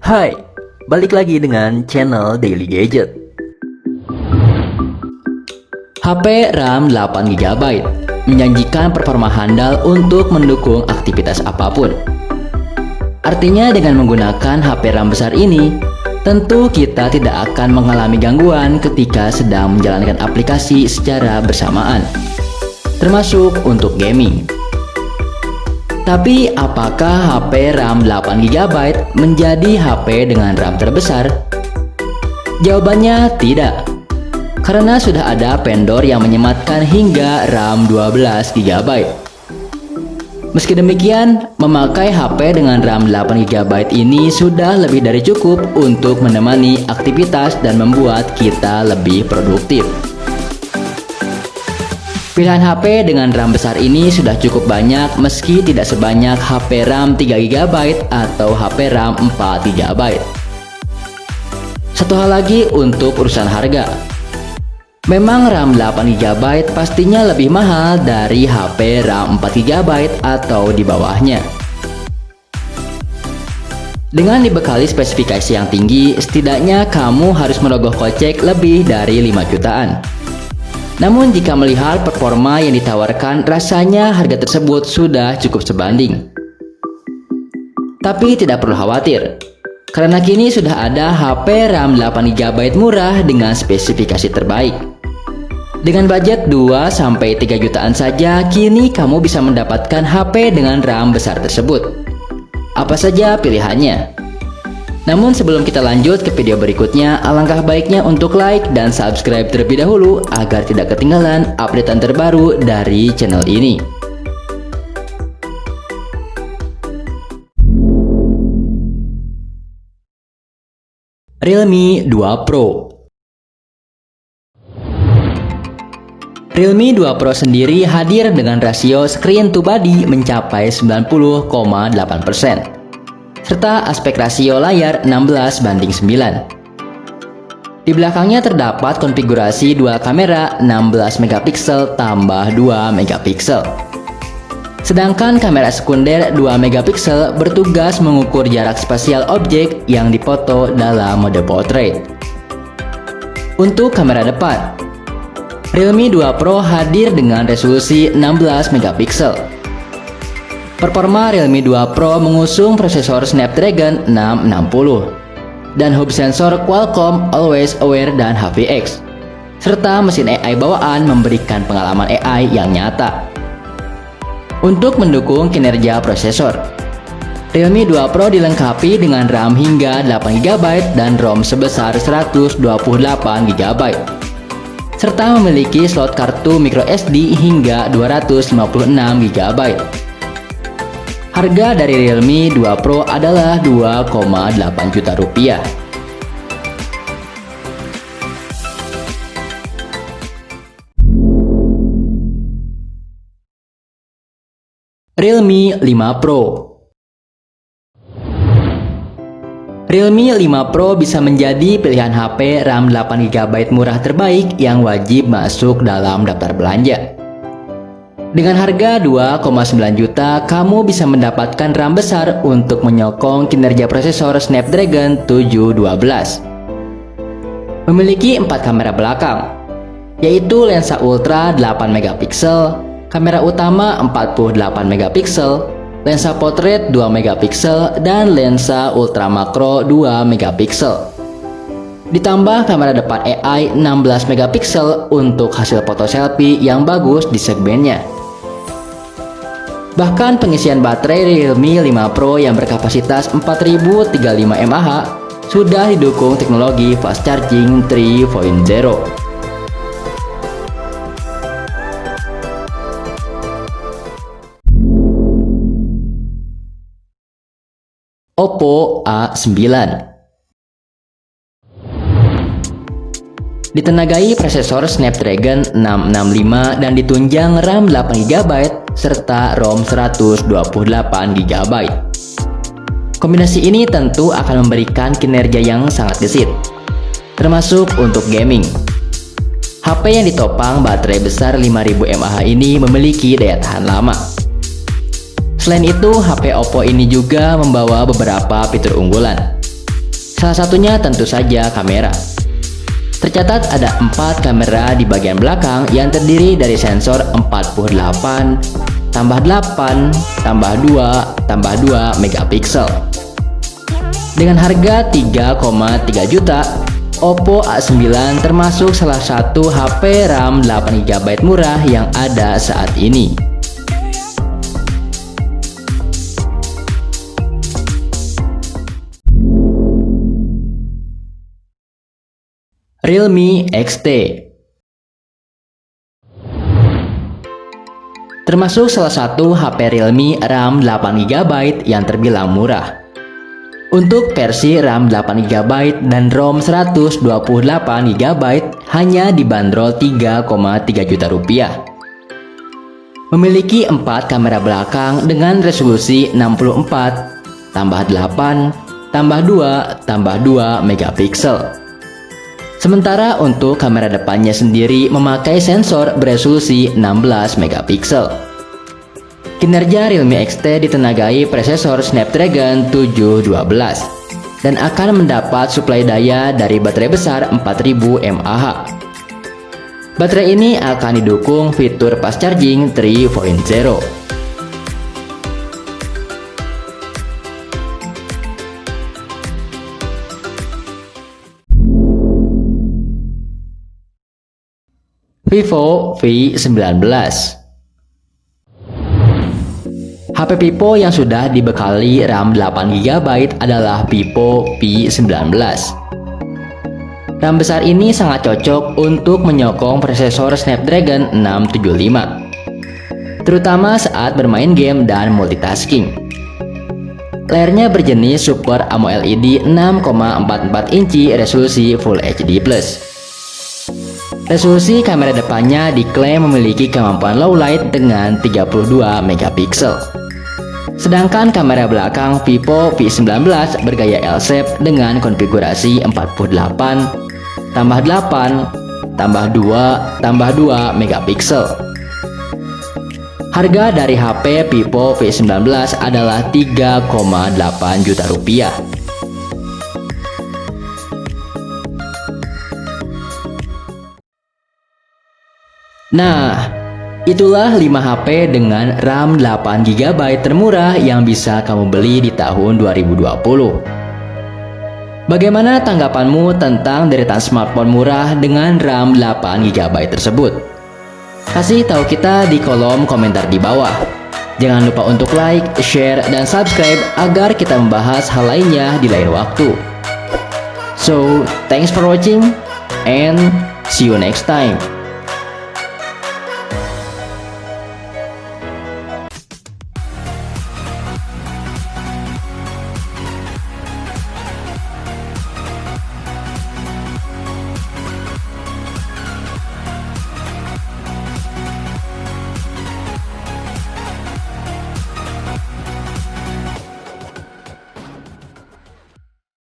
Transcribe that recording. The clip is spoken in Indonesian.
Hai, balik lagi dengan channel Daily Gadget. HP RAM 8GB menjanjikan performa handal untuk mendukung aktivitas apapun. Artinya dengan menggunakan HP RAM besar ini, tentu kita tidak akan mengalami gangguan ketika sedang menjalankan aplikasi secara bersamaan, termasuk untuk gaming. Tapi apakah HP RAM 8GB menjadi HP dengan RAM terbesar? Jawabannya tidak. Karena sudah ada vendor yang menyematkan hingga RAM 12GB. Meski demikian, memakai HP dengan RAM 8GB ini sudah lebih dari cukup untuk menemani aktivitas dan membuat kita lebih produktif. Pilihan HP dengan RAM besar ini sudah cukup banyak meski tidak sebanyak HP RAM 3GB atau HP RAM 4GB. Satu hal lagi untuk urusan harga. Memang RAM 8GB pastinya lebih mahal dari HP RAM 4GB atau di bawahnya. Dengan dibekali spesifikasi yang tinggi, setidaknya kamu harus merogoh kocek lebih dari 5 jutaan. Namun jika melihat performa yang ditawarkan, rasanya harga tersebut sudah cukup sebanding. Tapi tidak perlu khawatir, karena kini sudah ada HP RAM 8GB murah dengan spesifikasi terbaik. Dengan budget 2-3 jutaan saja, kini kamu bisa mendapatkan HP dengan RAM besar tersebut. Apa saja pilihannya? Namun sebelum kita lanjut ke video berikutnya, alangkah baiknya untuk like dan subscribe terlebih dahulu agar tidak ketinggalan updatean terbaru dari channel ini. Realme 2 Pro. Realme 2 Pro sendiri hadir dengan rasio screen to body mencapai 90,8%. serta aspek rasio layar 16:9. Di belakangnya terdapat konfigurasi dual kamera 16MP tambah 2MP. Sedangkan kamera sekunder 2MP bertugas mengukur jarak spasial objek yang dipoto dalam mode portrait. Untuk kamera depan, Realme 2 Pro hadir dengan resolusi 16MP. Performa Realme 2 Pro mengusung prosesor Snapdragon 660 dan hub sensor Qualcomm Always Aware dan HVX, serta mesin AI bawaan memberikan pengalaman AI yang nyata. Untuk mendukung kinerja prosesor, Realme 2 Pro dilengkapi dengan RAM hingga 8GB dan ROM sebesar 128GB, serta memiliki slot kartu microSD hingga 256GB. Harga dari Realme 2 Pro adalah 2,8 juta rupiah. Realme 5 Pro. Realme 5 Pro bisa menjadi pilihan HP RAM 8GB murah terbaik yang wajib masuk dalam daftar belanja. Dengan harga 2,9 juta, kamu bisa mendapatkan RAM besar untuk menyokong kinerja prosesor Snapdragon 712. Memiliki 4 kamera belakang, yaitu lensa ultra 8MP, kamera utama 48MP, lensa portrait 2MP, dan lensa ultra makro 2MP. Ditambah kamera depan AI 16MP untuk hasil foto selfie yang bagus di segmennya. Bahkan pengisian baterai Realme 5 Pro yang berkapasitas 4035 mAh sudah didukung teknologi fast charging 3.0. Oppo A9. Ditenagai prosesor Snapdragon 665 dan ditunjang RAM 8GB serta ROM 128GB. Kombinasi ini tentu akan memberikan kinerja yang sangat gesit, termasuk untuk gaming. HP yang ditopang baterai besar 5000 mAh ini memiliki daya tahan lama. Selain itu, HP Oppo ini juga membawa beberapa fitur unggulan, Salah satunya tentu saja kamera. Tercatat ada 4 kamera di bagian belakang yang terdiri dari sensor 48, tambah 8, tambah 2, tambah 2 megapiksel. Dengan harga 3,3 juta, Oppo A9 termasuk salah satu HP RAM 8GB murah yang ada saat ini. Realme XT termasuk salah satu HP Realme RAM 8GB yang terbilang murah. Untuk versi RAM 8GB dan ROM 128GB hanya dibanderol 3,3 juta rupiah. Memiliki 4 kamera belakang dengan resolusi 64, tambah 8, tambah 2, tambah 2 megapiksel. Sementara untuk kamera depannya sendiri memakai sensor beresolusi 16 megapiksel. Kinerja Realme XT ditenagai prosesor Snapdragon 712 dan akan mendapat suplai daya dari baterai besar 4000 mAh. Baterai ini akan didukung fitur fast charging 3.0. Vivo V19. HP Vivo yang sudah dibekali RAM 8GB adalah Vivo V19. RAM besar ini sangat cocok untuk menyokong prosesor Snapdragon 675, terutama saat bermain game dan multitasking. Layarnya berjenis Super AMOLED 6,44 inci resolusi Full HD+. Resolusi kamera depannya diklaim memiliki kemampuan low light dengan 32 megapiksel. Sedangkan kamera belakang Vivo V19 bergaya L-shape dengan konfigurasi 48, tambah 8, tambah 2, tambah 2 megapiksel. Harga dari HP Vivo V19 adalah 3,8 juta rupiah. Nah, itulah 5 HP dengan RAM 8GB termurah yang bisa kamu beli di tahun 2020. Bagaimana tanggapanmu tentang deretan smartphone murah dengan RAM 8GB tersebut? Kasih tahu kita di kolom komentar di bawah. Jangan lupa untuk like, share, dan subscribe agar kita membahas hal lainnya di lain waktu. So, thanks for watching and see you next time.